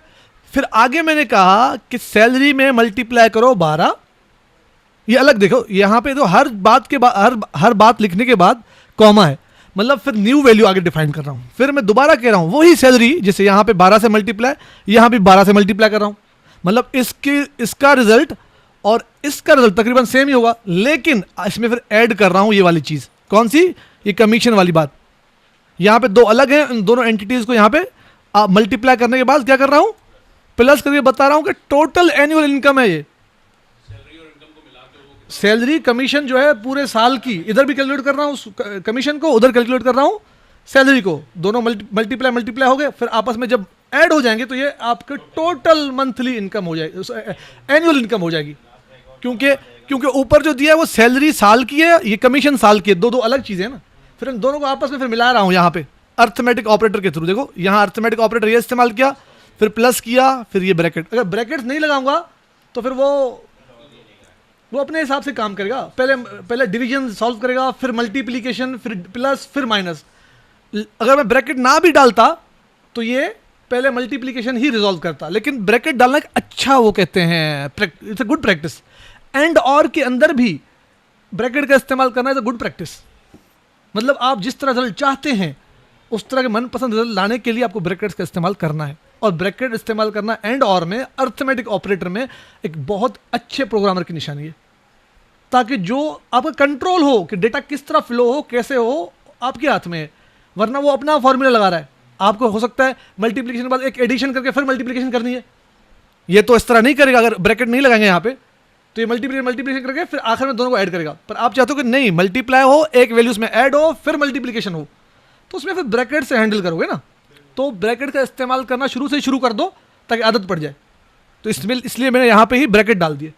फिर आगे मैंने कहा कि सैलरी में मल्टीप्लाई करो 12, ये अलग देखो, यहाँ पे तो हर बात के बाद हर बात लिखने के बाद कॉमा है, मतलब फिर न्यू वैल्यू आगे डिफाइन कर रहा हूँ। फिर मैं दोबारा कह रहा हूँ वही सैलरी, जैसे यहाँ पे 12 से मल्टीप्लाई, यहाँ भी 12 से मल्टीप्लाई कर रहा हूँ, मतलब इसका रिजल्ट और इसका रिजल्ट तकरीबन सेम ही होगा, लेकिन इसमें फिर ऐड कर रहा हूँ ये वाली चीज़, कौन सी? ये कमीशन वाली बात। यहाँ पे दो अलग हैं, इन दोनों एंटिटीज़ को यहाँ पे मल्टीप्लाई करने के बाद क्या कर रहा हूँ? प्लस करके बता रहा हूँ कि टोटल एनुअल इनकम है ये। सैलरी कमीशन जो है पूरे साल की, इधर भी कैलकुलेट कर रहा हूँ कमीशन को, उधर कैलकुलेट कर रहा हूँ सैलरी को, दोनों मल्टीप्लाई हो गए, फिर आपस में जब ऐड हो जाएंगे तो ये आपके टोटल मंथली इनकम हो जाएगी, एनुअल इनकम हो जाएगी। क्योंकि ऊपर जो दिया है वो सैलरी साल की है, ये कमीशन साल की है, दो अलग चीज़ें हैं ना। फिर इन दोनों को आपस में फिर मिला रहा हूँ यहाँ पे अर्थमेटिक ऑपरेटर के थ्रू। देखो यहाँ अर्थमेटिक ऑपरेटर ये इस्तेमाल किया, फिर प्लस किया, फिर ये ब्रैकेट। अगर ब्रैकेट्स नहीं लगाऊंगा तो फिर वो अपने हिसाब से काम करेगा, पहले डिवीजन सॉल्व करेगा, फिर मल्टीप्लिकेशन, फिर प्लस, फिर माइनस। अगर मैं ब्रैकेट ना भी डालता तो ये पहले मल्टीप्लिकेशन ही रिजॉल्व करता, लेकिन ब्रैकेट डालना एक अच्छा, वो कहते हैं it's a good practice. And और के अंदर भी ब्रैकेट का इस्तेमाल करना इज अ गुड प्रैक्टिस, मतलब आप जिस तरह रिजल्ट चाहते हैं उस तरह के मनपसंद रिजल्ट लाने के लिए आपको ब्रैकेट्स का इस्तेमाल करना है। और ब्रैकेट इस्तेमाल करना एंड और में, अर्थमेटिक ऑपरेटर में एक बहुत अच्छे प्रोग्रामर की निशानी है, ताकि जो आपका कंट्रोल हो कि डेटा किस तरह फ्लो हो, कैसे हो, आपके हाथ में है। वरना वो अपना फॉर्मूला लगा रहा है, आपको हो सकता है मल्टीप्लिकेशन के बाद एक एडिशन करके फिर मल्टीप्लिकेशन करनी है, ये तो इस तरह नहीं करेगा। अगर ब्रैकेट नहीं लगाएंगे यहाँ पे तो ये मल्टीप्लिकेशन करके फिर आखिर में दोनों को ऐड करेगा। पर आप चाहते हो कि नहीं, मल्टीप्लाई हो, एक वैल्यूज में ऐड हो, फिर मल्टीप्लिकेशन हो, तो उसमें फिर ब्रैकेट से हैंडल करोगे ना। तो ब्रैकेट का इस्तेमाल करना शुरू से ही शुरू कर दो ताकि आदत पड़ जाए। तो इसलिए मैंने यहाँ पे ही ब्रैकेट डाल दिए,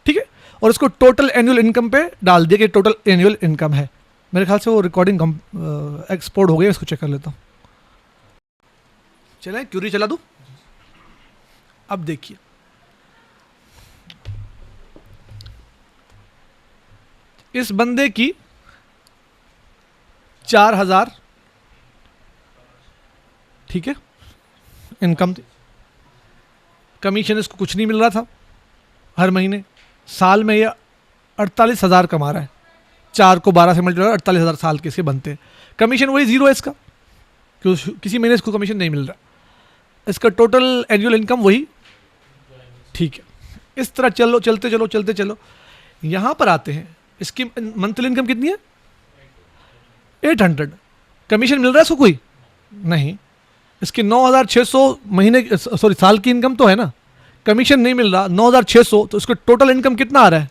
ठीक है। और इसको टोटल एनुअल इनकम पे डाल दिया कि टोटल एनुअल इनकम है। मेरे ख्याल से वो रिकॉर्डिंग एक्सपोर्ट हो गई, इसको चेक कर लेता हूँ। चलें, क्यूरी चला दूँ। अब देखिए, इस बंदे की 4,000, ठीक है, इनकम थी, कमीशन इसको कुछ नहीं मिल रहा था हर महीने, साल में ये 48,000 कमा रहा है, 4 को 12 से मल्टीप्लाई 48,000 साल के इसके बनते हैं। कमीशन वही जीरो है इसका, किसी महीने इसको कमीशन नहीं मिल रहा, इसका टोटल एनुअल इनकम वही, ठीक है। इस तरह चलते चलो यहां पर आते हैं, इसकी मंथली इनकम कितनी है, 800, कमीशन मिल रहा है इसको कोई नहीं, इसकी 9,600 महीने सॉरी साल की इनकम तो है ना, कमीशन नहीं मिल रहा 9,600, तो इसका टोटल इनकम कितना आ रहा है,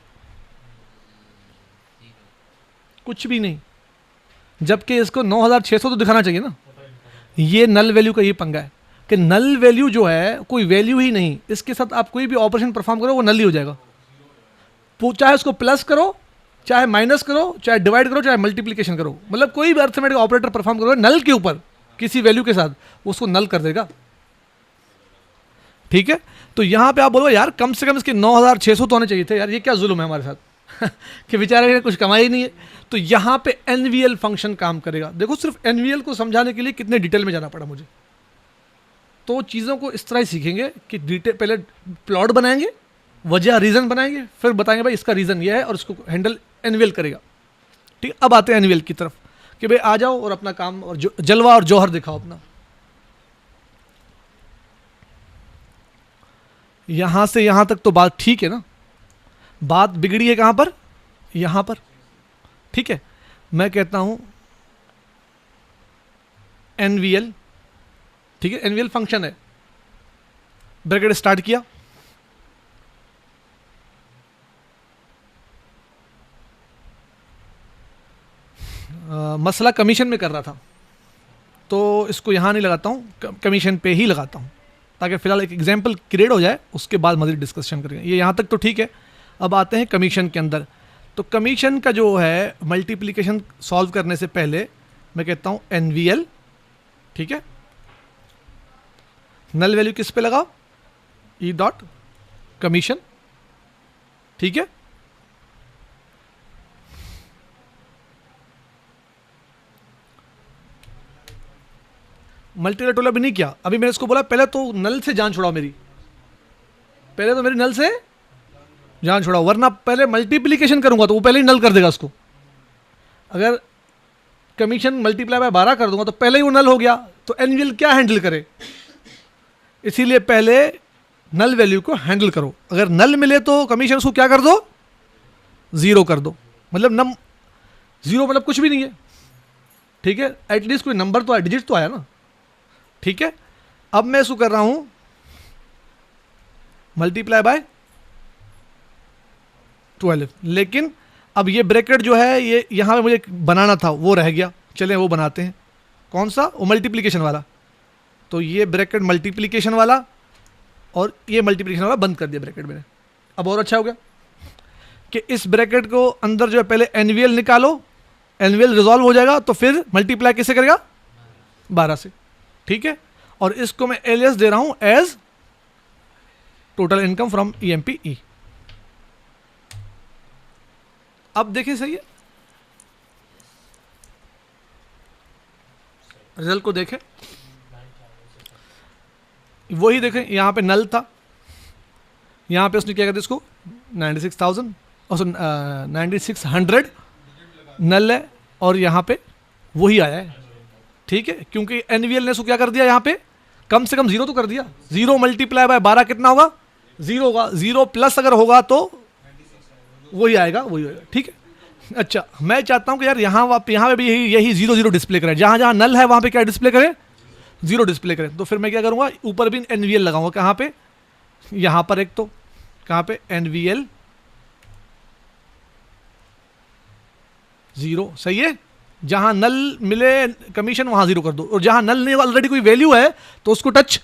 कुछ भी नहीं, जबकि इसको 9,600 तो दिखाना चाहिए ना। ये नल वैल्यू का ये पंगा है कि नल वैल्यू जो है कोई वैल्यू ही नहीं, इसके साथ आप कोई भी ऑपरेशन परफॉर्म करो वो नल ही हो जाएगा, चाहे उसको प्लस करो, चाहे माइनस करो, चाहे डिवाइड करो, चाहे मल्टीप्लिकेशन करो, मतलब कोई भी अर्थमेटिक ऑपरेटर परफॉर्म करो नल के ऊपर किसी वैल्यू के साथ, उसको नल कर देगा, ठीक है। तो यहां पे आप बोलो यार कम से कम इसके 9,600 तो होने चाहिए थे यार, ये क्या जुल्म है हमारे साथ कि बेचारे ने कुछ कमाई नहीं है। तो यहां पे एनवीएल फंक्शन काम करेगा। देखो सिर्फ एनवीएल को समझाने के लिए कितने डिटेल में जाना पड़ा मुझे, तो चीज़ों को इस तरह ही सीखेंगे कि डिटेल, पहले प्लॉट बनाएंगे, वजह रीज़न बनाएंगे, फिर बताएंगे भाई इसका रीज़न ये है और इसको हैंडल एनवीएल करेगा, ठीक। अब आते हैं एनवीएल की तरफ कि भाई आ जाओ और अपना काम और जलवा और जौहर दिखाओ अपना। यहां से यहां तक तो बात ठीक है ना, बात बिगड़ी है कहां पर, यहां पर, ठीक है। मैं कहता हूं एनवीएल, ठीक है, एनवीएल फंक्शन है, ब्रैकेट स्टार्ट किया, मसला कमीशन में कर रहा था तो इसको यहां नहीं लगाता हूं, कमीशन पे ही लगाता हूं ताकि फिलहाल एक एग्जांपल क्रिएट हो जाए, उसके बाद मज़ीद डिस्कशन करेंगे। ये यहाँ तक तो ठीक है। अब आते हैं कमीशन के अंदर। तो कमीशन का जो है मल्टीप्लिकेशन सॉल्व करने से पहले मैं कहता हूँ एनवीएल, ठीक है, नल वैल्यू किस पे लगाओ, ई डॉट कमीशन, ठीक है। मल्टीप्लाई टोल अभी नहीं किया, अभी मैंने इसको बोला पहले तो नल से जान छुड़ाओ मेरी, पहले तो मेरी नल से जान छुड़ाओ, वरना पहले मल्टीप्लिकेशन करूंगा तो वो पहले ही नल कर देगा उसको। अगर कमीशन मल्टीप्लाई बाय 12 कर दूंगा तो पहले ही वो नल हो गया, तो एनवीएल क्या हैंडल करे, इसीलिए पहले नल वैल्यू को हैंडल करो। अगर नल मिले तो कमीशन उसको क्या कर दो, जीरो कर दो, मतलब नम जीरो मतलब कुछ भी नहीं है, ठीक है, एटलीस्ट कोई नंबर तो आया, डिजिट तो आया ना, ठीक है। अब मैं इसको कर रहा हूं मल्टीप्लाई बाय 12, लेकिन अब ये ब्रैकेट जो है ये यहां पे मुझे बनाना था वो रह गया, चलें वो बनाते हैं। कौन सा, वो मल्टीप्लिकेशन वाला। तो ये ब्रैकेट मल्टीप्लिकेशन वाला और ये मल्टीप्लिकेशन वाला बंद कर दिया ब्रैकेट मैंने। अब और अच्छा हो गया कि इस ब्रैकेट को अंदर जो है पहले एनवीएल निकालो, एनवीएल रिजॉल्व हो जाएगा तो फिर मल्टीप्लाई किससे करेगा, 12 से, ठीक है। और इसको मैं एलियास दे रहा हूं as total income from EMP. अब देखें सही है, रिजल्ट को देखें, वही देखें, यहां पे नल था, यहां पे उसने क्या कर दिया इसको 96,000 और 9600 नल है, और यहां पे वही आया है, ठीक है, क्योंकि एनवीएल ने उसको क्या कर दिया, यहां पे कम से कम जीरो तो कर दिया। जीरो मल्टीप्लाई बाय 12 कितना होगा, जीरो होगा, जीरो प्लस अगर होगा तो वही आएगा, वही होगा, ठीक है। अच्छा, मैं चाहता हूं कि यार यहाँ पे भी यही 0 0 डिस्प्ले करें, जहां जहां नल है वहां पे क्या डिस्प्ले करें, 0 डिस्प्ले करें। तो फिर मैं क्या करूंगा, ऊपर भी एनवीएल लगाऊंगा, कहां पे, यहां पर एक तो कहां पे एनवीएल 0, सही है। जहां नल मिले कमीशन वहां 0 कर दो, और जहां नल नहीं ऑलरेडी कोई वैल्यू है तो उसको टच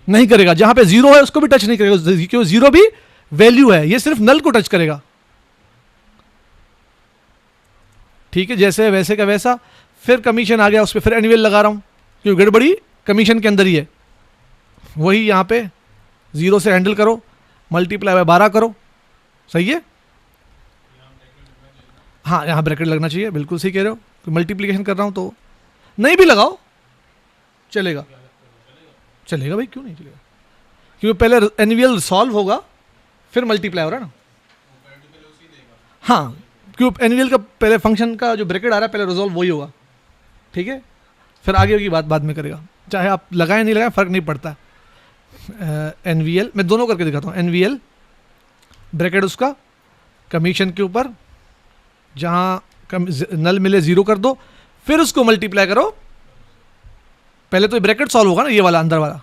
नहीं करेगा, जहां पे 0 है उसको भी टच नहीं करेगा, क्योंकि 0 भी वैल्यू है, ये सिर्फ नल को टच करेगा, ठीक है। जैसे वैसे का वैसा, फिर कमीशन आ गया उस पर फिर एनुअल लगा रहा हूं, क्योंकि गड़बड़ी कमीशन के अंदर ही है, वही यहां पे 0 से हैंडल करो, मल्टीप्लाई बाय 12 करो, सही है। हाँ यहाँ ब्रैकेट लगना चाहिए, बिल्कुल सही कह रहे हो। मल्टीप्लिकेशन कर रहा हूँ तो नहीं भी लगाओ चलेगा, चलेगा भाई, क्यों नहीं चलेगा, क्योंकि पहले एनवीएल सॉल्व होगा फिर मल्टीप्लाई हो रहा है ना। हाँ क्योंकि एनवीएल का पहले फंक्शन का जो ब्रैकेट आ रहा है पहले रिजॉल्व वही होगा, ठीक है, फिर आगे की बात बाद में करेगा, चाहे आप लगाएं नहीं लगाएं फ़र्क नहीं पड़ता। एनवीएल मैं दोनों करके दिखाता हूँ। एनवीएल ब्रैकेट उसका कमीशन के ऊपर जहाँ नल मिले 0 कर दो, फिर उसको मल्टीप्लाई करो। पहले तो ये ब्रैकेट सॉल्व होगा ना, ये वाला अंदर वाला,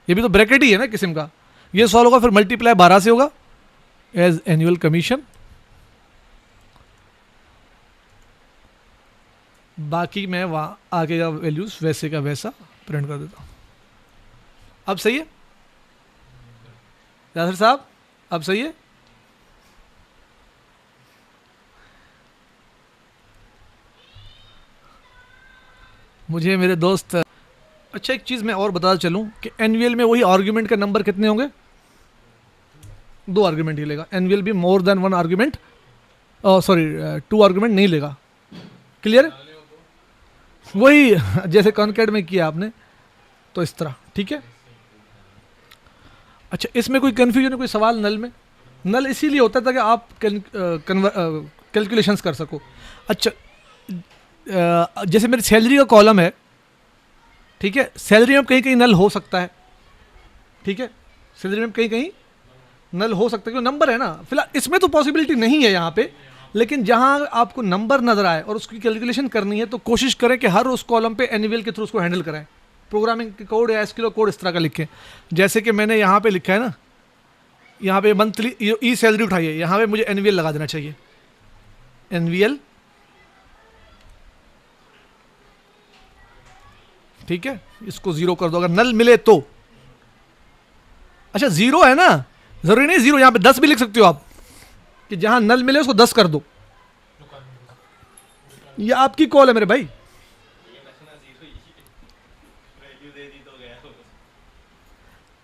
ये भी तो ब्रैकेट ही है ना किस्म का, ये सॉल्व होगा, फिर मल्टीप्लाई 12 से होगा एज एनुअल कमीशन। बाकी मैं वहाँ आगे का वैल्यूज वैसे का वैसा प्रिंट कर देता हूँ। अब सही है यासर साहब, अब सही है। मुझे मेरे दोस्त, अच्छा एक चीज़ मैं और बताता चलूँ कि एनवीएल में वही आर्ग्यूमेंट का नंबर कितने होंगे, 2 आर्ग्यूमेंट ही लेगा। एनवीएल भी more than 1 argument, sorry 2 argument नहीं लेगा। क्लियर है, वही जैसे कॉन्कैट में किया आपने तो इस तरह, ठीक है। अच्छा इसमें कोई कन्फ्यूजन है, कोई सवाल? नल में नल इसीलिए होता था कि आप कैलकुलेशंस कर सको। अच्छा जैसे मेरी सैलरी का कॉलम है, ठीक है, सैलरी में कहीं कहीं नल हो सकता है, ठीक है, सैलरी में कहीं कहीं नल हो सकता है क्योंकि नंबर है ना। फिलहाल इसमें तो पॉसिबिलिटी नहीं है यहाँ पे, लेकिन जहाँ आपको नंबर नजर आए और उसकी कैलकुलेशन करनी है तो कोशिश करें कि हर उस कॉलम पे एनवीएल के थ्रू उसको हैंडल कराएं। प्रोग्रामिंग के कोड या एसक्यूएल कोड इस तरह का लिखें, जैसे कि मैंने यहाँ पे लिखा है ना, यहाँ पे मंथली ई सैलरी उठाइए, यहाँ पे मुझे एनवीएल लगा देना चाहिए। एनवीएल, ठीक है, इसको 0 कर दो अगर नल मिले तो। अच्छा 0 है ना, जरूरी नहीं 0, यहां पे 10 भी लिख सकते हो आप, कि जहां नल मिले उसको 10 कर दो। ये आपकी कॉल है मेरे भाई।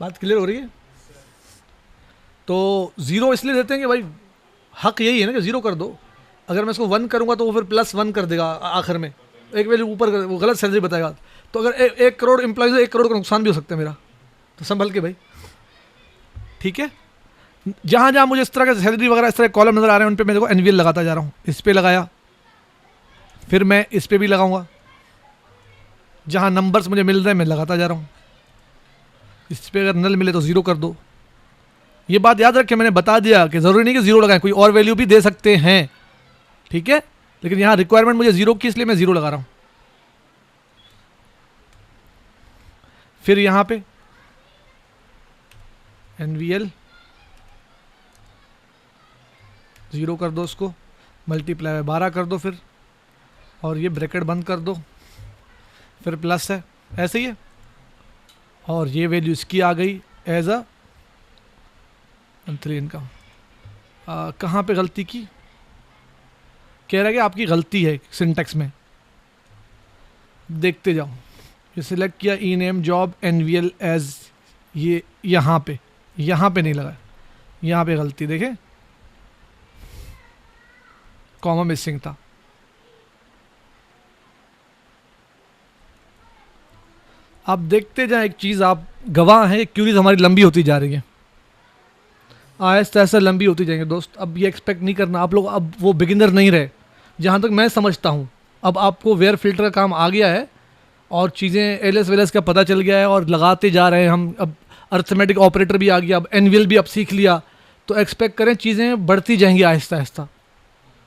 बात क्लियर हो रही है? तो 0 इसलिए देते हैं कि भाई हक यही है ना कि 0 कर दो। अगर मैं इसको 1 करूंगा तो वो फिर +1 कर देगा आखिर में, एक वैल्यू ऊपर वो गलत सैलरी बताएगा। तो अगर 1 करोड़ एम्प्लॉइज, 1 करोड़ का नुकसान भी हो सकता है मेरा, तो संभल के भाई, ठीक है। जहाँ जहाँ मुझे इस तरह का सैलरी वगैरह इस तरह कॉलम नजर आ रहे हैं उन पे मैं देखो एनवीएल लगाता जा रहा हूँ। इस पे लगाया, फिर मैं इस पे भी लगाऊंगा, जहाँ नंबर्स मुझे मिल रहे हैं मैं लगाता जा रहा हूँ। इस पे अगर नल मिले तो 0 कर दो। ये बात याद रखें, मैंने बता दिया कि ज़रूरी नहीं कि 0 लगाएं, कोई और वैल्यू भी दे सकते हैं, ठीक है, लेकिन यहाँ रिक्वायरमेंट मुझे 0 की इसलिए मैं 0 लगा रहा हूँ। फिर यहाँ पे एनवीएल 0 कर दो, उसको मल्टीप्लाई 12 कर दो फिर, और ये ब्रैकेट बंद कर दो, फिर प्लस है, ऐसे ही है। और ये वैल्यू इसकी आ गई एज अ मंथली इनकम। कहाँ पे गलती की, कह रहा है कि आपकी गलती है सिंटैक्स में, देखते जाओ। ये सिलेक्ट किया ई नेम जॉब एनवीएल एज, ये यहाँ पे नहीं लगा, यहाँ पे गलती देखें, कॉमा मिसिंग था। आप देखते जाएं, एक चीज़ आप गवाह हैं, क्यूरीज हमारी लंबी होती जा रही है, आहिस्ता आहिस्ता लंबी होती जाएंगे दोस्त। अब ये एक्सपेक्ट नहीं करना, आप लोग अब वो बिगिनर नहीं रहे, जहाँ तक मैं समझता हूँ। अब आपको वेयर फिल्टर का काम आ गया है और चीज़ें एलएस वेलएस का पता चल गया है और लगाते जा रहे हैं हम। अब अर्थमेटिक ऑपरेटर भी आ गया, अब एनवीएल भी अब सीख लिया, तो एक्सपेक्ट करें चीज़ें बढ़ती जाएंगी आहिस्ता आहिस्ता।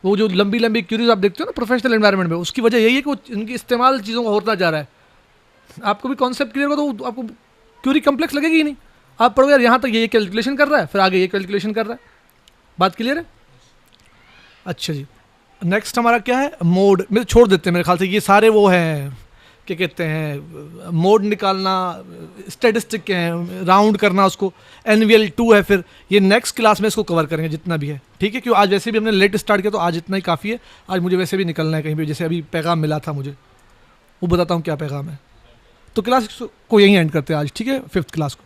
वो जो लंबी लंबी क्यूरीज आप देखते हो ना प्रोफेशनल एनवायरनमेंट में, उसकी वजह यही है कि वो इनकी इस्तेमाल चीज़ों का होता जा रहा है। आपको भी कॉन्सेप्ट क्लियर हो तो आपको क्यूरी कम्प्लेक्स लगेगी ही नहीं। आप पढ़ो यार यहाँ तक ये कैलकुलेशन कर रहा है, फिर आगे ये कैलकुलेशन कर रहा है, बात क्लियर है? अच्छा जी, नेक्स्ट हमारा क्या है, मोड में छोड़ देते हैं मेरे ख्याल से। ये सारे वो हैं, क्या कहते हैं, मोड निकालना, स्टैटिस्टिक के हैं, राउंड करना उसको, एनवीएल 2 है। फिर ये नेक्स्ट क्लास में इसको कवर करेंगे जितना भी है, ठीक है, क्यों आज वैसे भी हमने लेट स्टार्ट किया तो आज इतना ही काफ़ी है। आज मुझे वैसे भी निकलना है कहीं भी, जैसे अभी पैगाम मिला था मुझे, वो बताता हूँ क्या पैगाम है। तो क्लास को यहीं एंड करते हैं आज, ठीक है, 5th क्लास को।